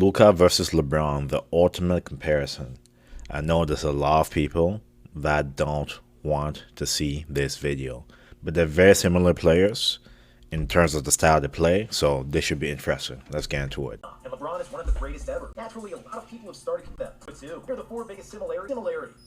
Luka versus LeBron, the ultimate comparison. I know there's a lot of people that don't want to see this video, but they're very similar players in terms of the style they play, so this should be interesting. Let's get into it. And LeBron is one of the greatest ever. Naturally, a lot of people have started with them. But two, here are the four biggest similarities.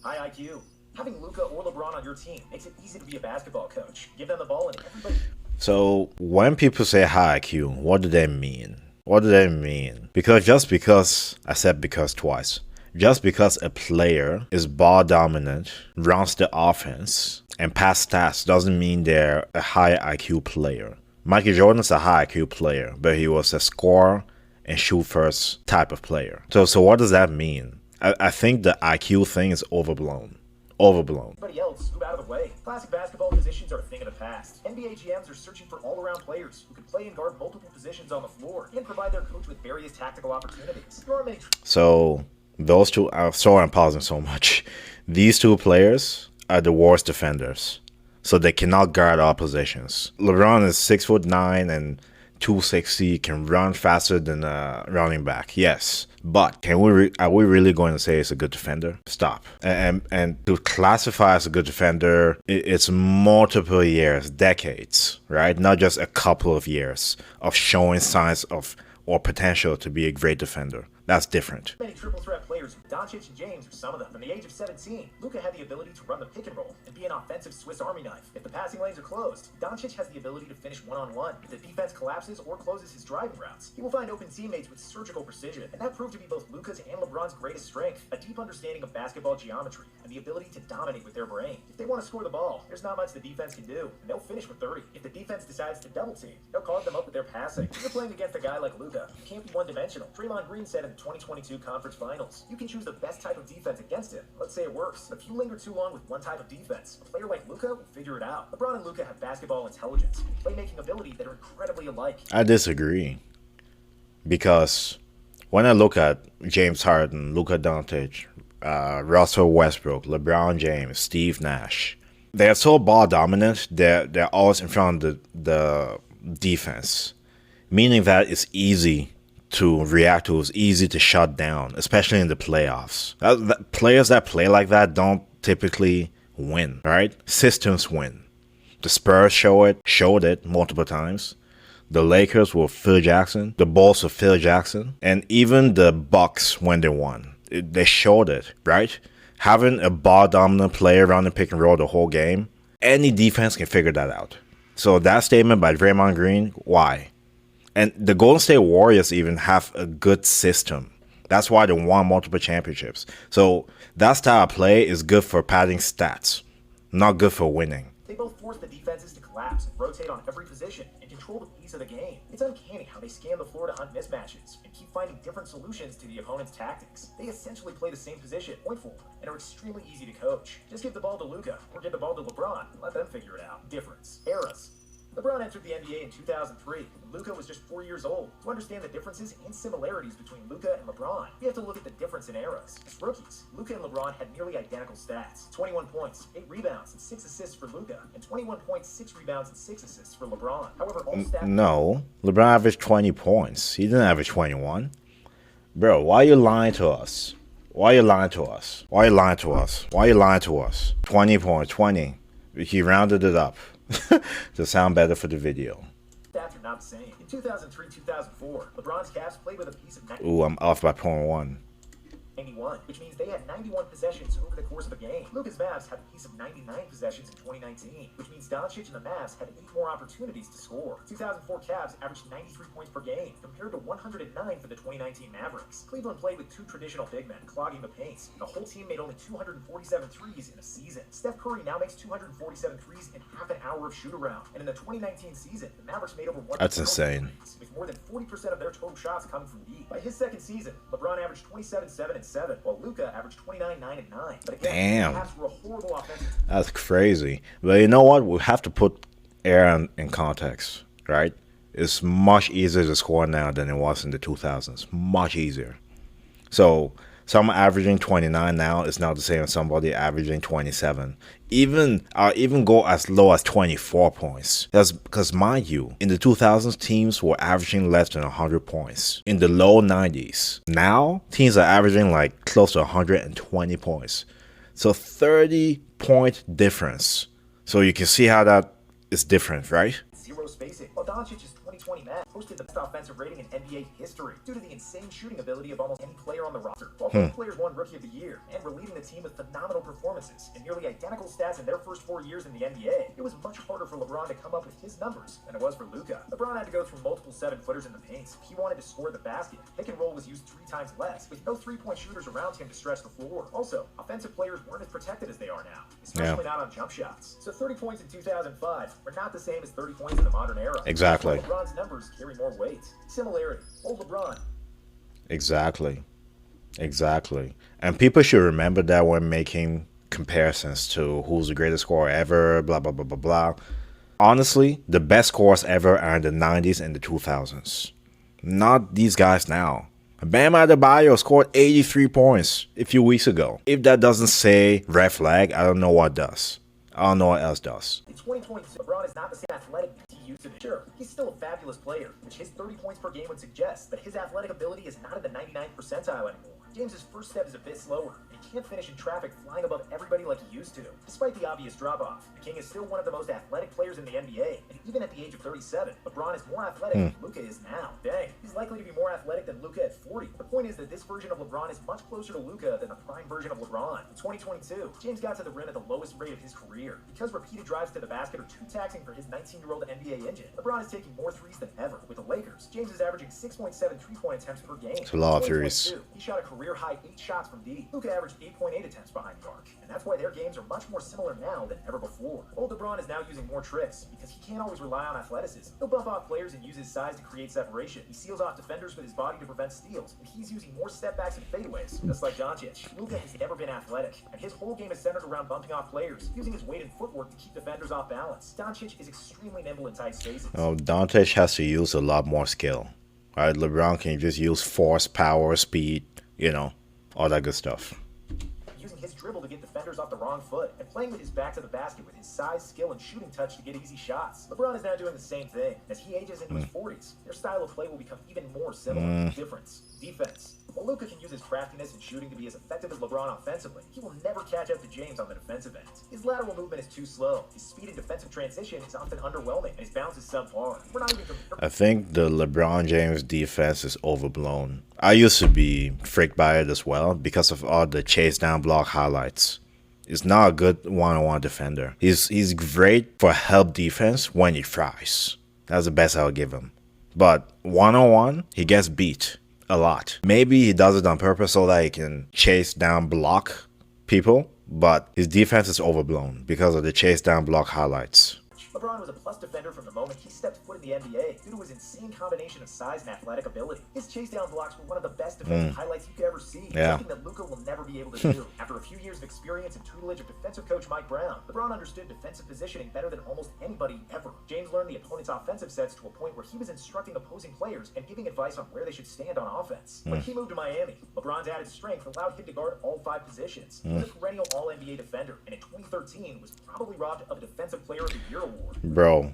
High IQ. Having Luka or LeBron on your team makes it easy to be a basketball coach. Give them the ball and everybody... So when people say high IQ, what do they mean? What do they mean? Because I said because twice. Just because a player is ball dominant, runs the offense, and pass stats doesn't mean they're a high IQ player. Michael Jordan's a high IQ player, but he was a scorer and shoot first type of player. So what does that mean? I think the IQ thing is overblown. Everybody else, move out of the way. Classic basketball positions are a thing of the past. NBA GMs are searching for all-around players who can play and guard multiple positions on the floor and provide their coach with various tactical opportunities. There are many... So those two, sorry I'm pausing so much. These two players are the worst defenders, so they cannot guard all positions. LeBron is 6'9" and 260, can run faster than a running back. Yes, but are we really going to say it's a good defender? Stop. And to classify as a good defender, it's multiple years, decades, right? Not just a couple of years of showing signs of or potential to be a great defender. That's different. Many triple threat players, Doncic and James are some of them. From the age of 17, Luka had the ability to run the pick and roll and be an offensive Swiss Army knife. If the passing lanes are closed, Doncic has the ability to finish one-on-one. If the defense collapses or closes his driving routes, he will find open teammates with surgical precision. And that proved to be both Luka's and LeBron's greatest strength, a deep understanding of basketball geometry and the ability to dominate with their brain. If they want to score the ball, there's not much the defense can do, and they'll finish with 30. If the defense decides to double team, they'll clog them up with their passing. If you're playing against a guy like Luka, you can't be one-dimensional. Draymond Green said in the 2022 conference finals, you can choose the best type of defense against him. Let's say it works. But if you linger too long with one type of defense, a player like Luka will figure it out. LeBron and Luka have basketball intelligence and playmaking ability that are incredibly alike. I disagree. Because when I look at James Harden, Luka Doncic, Russell Westbrook, LeBron James, Steve Nash, they're so ball dominant, they're always in front of the defense. Meaning that it's easy to react to, it's easy to shut down, especially in the playoffs. Players that play like that don't typically win, right? Systems win. The Spurs showed it multiple times. The Lakers with Phil Jackson, the Bulls with Phil Jackson, and even the Bucks when they won. They showed it, right? Having a ball dominant player around the pick and roll the whole game, any defense can figure that out. So that statement by Draymond Green, why? And the Golden State Warriors even have a good system. That's why they won multiple championships. So that style of play is good for padding stats, not good for winning. They both force the defenses to collapse and rotate on every position and control the pace of the game. It's uncanny how they scan the floor to hunt mismatches and keep finding different solutions to the opponent's tactics. They essentially play the same position, point forward, and are extremely easy to coach. Just give the ball to Luka or give the ball to LeBron and let them figure it out. Difference. Eras. LeBron entered the NBA in 2003, and Luka was just 4 years old. To understand the differences and similarities between Luka and LeBron, we have to look at the difference in eras. As rookies, Luka and LeBron had nearly identical stats. 21 points, 8 rebounds, and 6 assists for Luka, and 21 points, 6 rebounds, and 6 assists for LeBron. However, all stats... No, LeBron averaged 20 points. He didn't average 21. Bro, why are you lying to us? Why are you lying to us? Why are you lying to us? Why are you lying to us? 20 points, 20. He rounded it up. To sound better for the video. Stats are not the same. In 2003-2004, LeBron's Cavs played with a piece of... Ooh, I'm off by 0.1. 91, which means they had 91 possessions over the course of a game. Luka's Mavs had a piece of 99 possessions in 2019, which means Doncic and the Mavs had 8 more opportunities to score. 2004 Cavs averaged 93 points per game, compared to 109 for the 2019 Mavericks. Cleveland played with 2 traditional big men, clogging the paint. The whole team made only 247 threes in a season. Steph Curry now makes 247 threes in half an hour of shoot-around. And in the 2019 season, the Mavericks made over 100 That's insane. Threes, with more than 40% of their total shots coming from deep. By his second season, LeBron averaged 27, 7, and 7, while Luka averaged 29, 9, and 9. But again, damn, the Cavs were a horrible offensive. That's crazy. But you know what? We have to put air in context, right? It's much easier to score now than it was in the 2000s. Much easier. So Someone averaging 29 now is not the same as somebody averaging 27. Even go as low as 24 points. That's because, mind you, in the 2000s, teams were averaging less than 100 points. In the low 90s. Now, teams are averaging like close to 120 points. So 30-point difference. So you can see how that is different, right? Zero spacing. While Doncic's 2020 match posted the best offensive rating in NBA history due to the insane shooting ability of almost any player on the roster. While both players won Rookie of the Year and were leading the team with phenomenal performances and nearly identical stats in their first 4 years in the NBA, it was much harder for LeBron to come up with his numbers than it was for Luka. LeBron had to go through multiple 7-footers in the paint if he wanted to score the basket. Pick and roll was used 3 times less, with no 3-point shooters around him to stretch the floor. Also, offensive players weren't as protected as they are now, especially not on jump shots. So 30 points in 2005 were not the same as 30 points in the modern era. Exactly. LeBron's numbers carry more weight. Similarity. Old LeBron. Exactly. And people should remember that when making comparisons to who's the greatest scorer ever, blah, blah, blah, blah, blah. Honestly, the best scorers ever are in the 90s and the 2000s. Not these guys now. Bam Adebayo scored 83 points a few weeks ago. If that doesn't say red flag, I don't know what does. I don't know what else does. In 2022, LeBron is not the same athletic he used to be. Sure, he's still a fabulous player, which his 30 points per game would suggest, but his athletic ability is not in the 99th percentile anymore. James's first step is a bit slower, and he can't finish in traffic flying above everybody like he used to. Despite the obvious drop-off, the King is still one of the most athletic players in the NBA, and even at the age of 37, LeBron is more athletic than Luka is now. Dang, he's likely to be more athletic than Luka at 40. The point is that this version of LeBron is much closer to Luka than the prime version of LeBron. In 2022, James got to the rim at the lowest rate of his career. Because repeated drives to the basket are too taxing for his 19-year-old NBA engine, LeBron is taking more threes than ever. With the Lakers, James is averaging 6.7 3-point attempts per game. It's a lot of threes. He shot a career-high 8 shots from deep. Luka averaged 8.8 attempts behind the arc, and that's why their games are much more similar now than ever before. Old LeBron is now using more tricks because he can't always rely on athleticism. He'll bump off players and use his size to create separation. He seals off defenders with his body to prevent steals, and he's using more step-backs and fadeaways, just like Doncic. Luka has never been athletic, and his whole game is centered around bumping off players, using his weight and footwork to keep defenders off balance. Doncic is extremely nimble in tight spaces. Oh, Doncic has to use a lot more skill. All right, LeBron can just use force, power, speed, all that good stuff. Using his dribble to get defenders off the wrong foot, and playing with his back to the basket with his size, skill, and shooting touch to get easy shots. LeBron is now doing the same thing. As he ages into his 40s, their style of play will become even more similar. Difference. Defense. While Luka can use his craftiness and shooting to be as effective as LeBron offensively, he will never catch up to James on the defensive end. His lateral movement is too slow, his speed in defensive transition is often underwhelming, and his bounce is subpar. We're not even I think the LeBron James defense is overblown. I used to be freaked by it as well because of all the chase down block highlights. He's not a good one-on-one defender. He's great for help defense when he tries. That's the best I'll give him. But one-on-one, he gets beat a lot. Maybe he does it on purpose so that he can chase down block people, but his defense is overblown because of the chase down block highlights. LeBron was a plus defender from the moment he stepped foot in the NBA due to his insane combination of size and athletic ability. His chase down blocks were one of the best defensive highlights you could ever see, something that Luka will never be able to do. After a few years of experience and tutelage of defensive coach Mike Brown, LeBron understood defensive positioning better than almost anybody ever. James learned the opponent's offensive sets to a point where he was instructing opposing players and giving advice on where they should stand on offense. When he moved to Miami, LeBron's added strength allowed him to guard all 5 positions. He was a perennial All-NBA defender, and in 2013 was probably robbed of a Defensive Player of the Year award. Bro,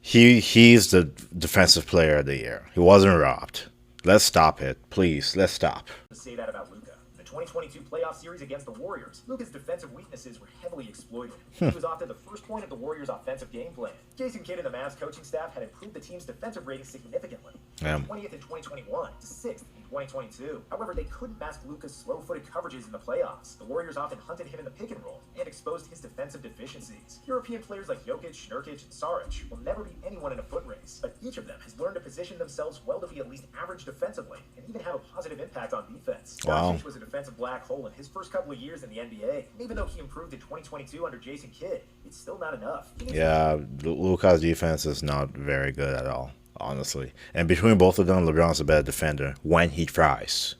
he's the defensive player of the year. He wasn't robbed. Let's stop it. Please, let's stop. To say that about Luka. In the 2022 playoff series against the Warriors, Luka's defensive weaknesses were heavily exploited. He was often the first point of the Warriors' offensive game plan. Jason Kidd and the Mavs coaching staff had improved the team's defensive rating significantly. 20th in 2021 to 6th in 2022. However, they couldn't mask Luka's slow-footed coverages in the playoffs. The Warriors often hunted him in the pick and roll and exposed his defensive deficiencies. European players like Jokic, Nurkic, and Saric will never beat anyone in a foot race, but each of them has learned to position themselves well to be at least average defensively and even have a positive impact on defense. Wow. Doncic was a defensive black hole in his first couple of years in the NBA. Even though he improved in 2022 under Jason Kidd, it's still not enough. Yeah, Luka's defense is not very good at all, honestly. And between both of them, LeBron's a better defender when he tries.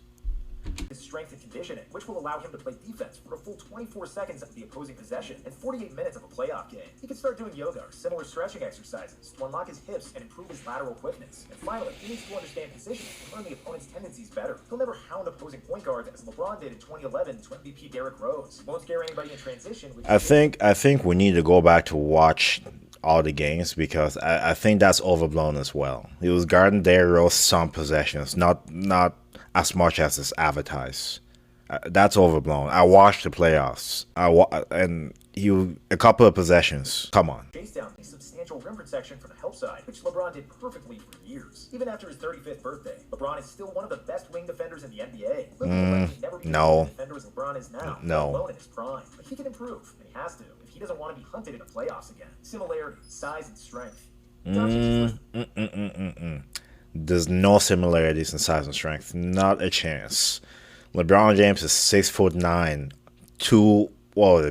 His strength and conditioning, which will allow him to play defense for a full 24 seconds of the opposing possession and 48 minutes of a playoff game. He can start doing yoga or similar stretching exercises to unlock his hips and improve his lateral quickness. And finally, he needs to understand positioning and learn the opponent's tendencies better. He'll never hound opposing point guards as LeBron did in 2011 to MVP Derrick Rose. He won't scare anybody in transition. I think we need to go back to watch all the games because I think that's overblown as well. He was guarding Derrick Rose some possessions, not as much as it's advertised. That's overblown. I watched the playoffs. And a couple of possessions. Come on. Chase down a substantial rim protection from the help side, which LeBron did perfectly for years. Even after his 35th birthday, LeBron is still one of the best wing defenders in the NBA. Luka will likely never be no. as defender as LeBron is now, No. alone in his prime. But he can improve, and he has to, if he doesn't want to be hunted in the playoffs again. Similarity, size, and strength. There's no similarities in size and strength. Not a chance. LeBron James is 6'9",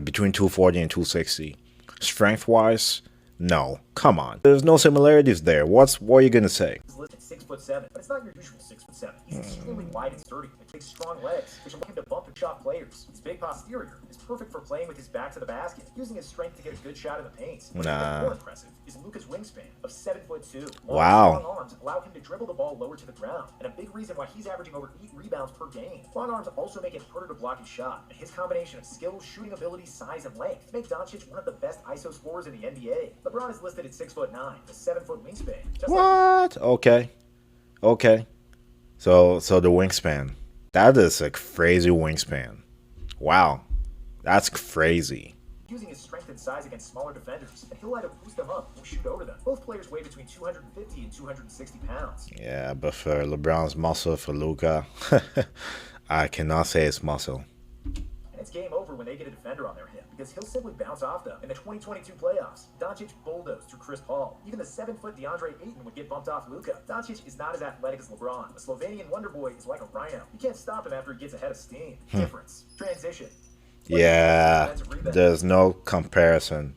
between 240 and 260. Strength-wise, no. Come on. There's no similarities there. What are you gonna say? He's listed 6'7", but it's not your usual 6'7". He's extremely wide and sturdy, and takes strong legs, which allow him to bump and shot players. His big posterior is perfect for playing with his back to the basket, using his strength to get a good shot in the paint. What's even more impressive is Luka's wingspan of 7'2". Wow. Long arms allow him to dribble the ball lower to the ground, and a big reason why he's averaging over 8 rebounds per game. Long arms also make it harder to block his shot, and his combination of skill, shooting ability, size, and length make Doncic one of the best ISO scorers in the NBA. LeBron is listed at 6'9", a 7-foot wingspan. What? Okay. So the wingspan. That is a crazy wingspan. Wow. That's crazy. Using his strength and size against smaller defenders, and he'll either boost them up or shoot over them. Both players weigh between 250 and 260 pounds. Yeah, but for LeBron's muscle, for Luka, I cannot say it's muscle. And it's game over when they get a defender on their hip, because he'll simply bounce off them. In the 2022 playoffs, Doncic bulldozed through Chris Paul. Even the 7-foot DeAndre Ayton would get bumped off Luka. Doncic is not as athletic as LeBron. The Slovenian wonder boy is like a Rhino. You can't stop him after he gets ahead of steam. Difference. Transition. Yeah, there's no comparison.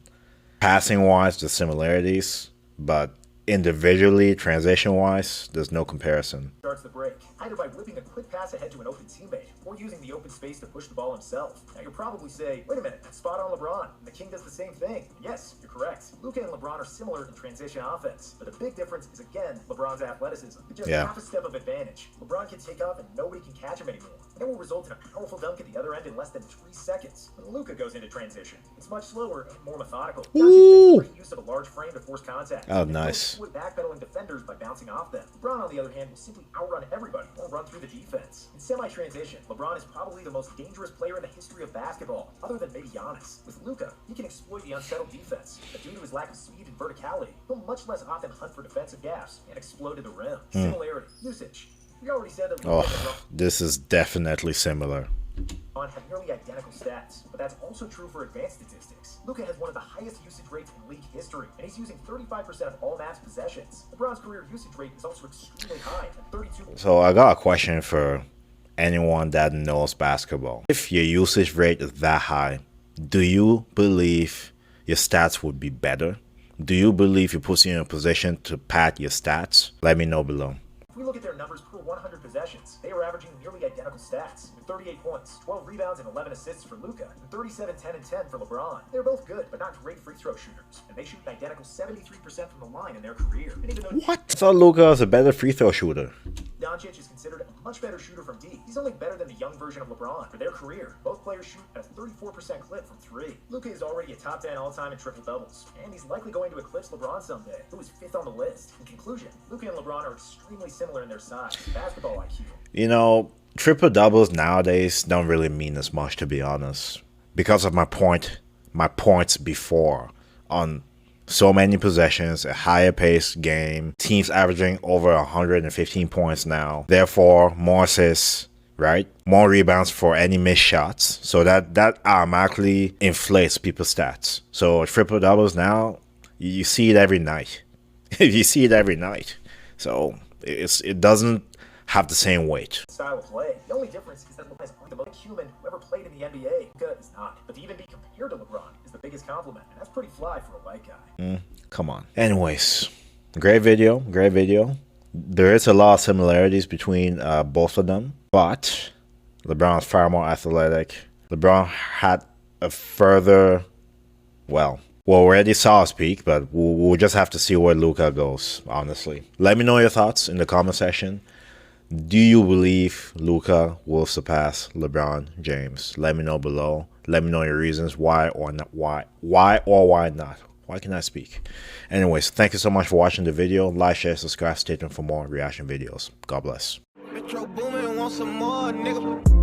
Passing-wise, the similarities, but individually, transition-wise, there's no comparison. Starts the break, either by whipping a quick pass ahead to an open teammate, or using the open space to push the ball himself. Now you'll probably say, wait a minute, that's spot on LeBron, and the King does the same thing. Yes, you're correct. Luka and LeBron are similar in transition offense, but the big difference is, again, LeBron's athleticism. With just half a step of advantage, LeBron can take off and nobody can catch him anymore. And it will result in a powerful dunk at the other end in less than 3 seconds. When Luka goes into transition, it's much slower and more methodical. Doncic makes great use of a large frame to force contact. Oh, nice. With backpedaling defenders by bouncing off them. LeBron, on the other hand, will simply outrun everybody or run through the defense. In semi-transition, LeBron is probably the most dangerous player in the history of basketball, other than maybe Giannis. With Luka, he can exploit the unsettled defense, but due to his lack of speed and verticality, he'll much less often hunt for defensive gaps and explode to the rim. Similarity, usage. We already said that Luka and LeBron This is definitely similar. have nearly identical stats, but that's also true for advanced statistics. Luka has one of the highest usage rates in league history, and he's using 35% of all match possessions. LeBron's career usage rate is also extremely high at 32%. So I got a question for anyone that knows basketball. If your usage rate is that high, do you believe your stats would be better? Do you believe it puts you in a position to pad your stats? Let me know below. If we look at their numbers per 100 possessions, they are averaging nearly identical stats, with 38 points, 12 rebounds, and 11 assists for Luka, and 37, 10, and 10 for LeBron. They're both good, but not great free throw shooters, and they shoot an identical 73% from the line in their career. And even though What? I thought Luka was a better free throw shooter. Doncic is considered a much better shooter from deep. He's only better than the young version of LeBron. For their career, both players shoot at a 34% clip from 3. Luka is already a top 10 all-time in triple-doubles, and he's likely going to eclipse LeBron someday, who is 5th on the list. In conclusion, Luka and LeBron are extremely similar in their size, basketball IQ. You know, triple doubles nowadays don't really mean as much, to be honest, because of my points before on so many possessions, a higher paced game, teams averaging over 115 points now, therefore more assists, right? More rebounds for any missed shots, so that automatically inflates people's stats. So triple doubles now, you see it every night. You see it every night, so it doesn't have the same weight. Style of play. The only difference is that LeBron is the most human who ever played in the NBA. Luka is not. But to even be compared to LeBron is the biggest compliment, and that's pretty fly for a white guy. Come on. Anyways, great video. There is a lot of similarities between both of them, but LeBron's far more athletic. LeBron had a further, well, we already saw his peak, but we'll just have to see where Luka goes, honestly. Let me know your thoughts in the comment section. Do you believe Luka will surpass LeBron James? Let me know below. Let me know your reasons why or not. Why or why not? Why can I speak? Anyways, thank you so much for watching the video. Like, share, subscribe, stay tuned for more reaction videos. God bless. Metro Boomin, want some more, nigga.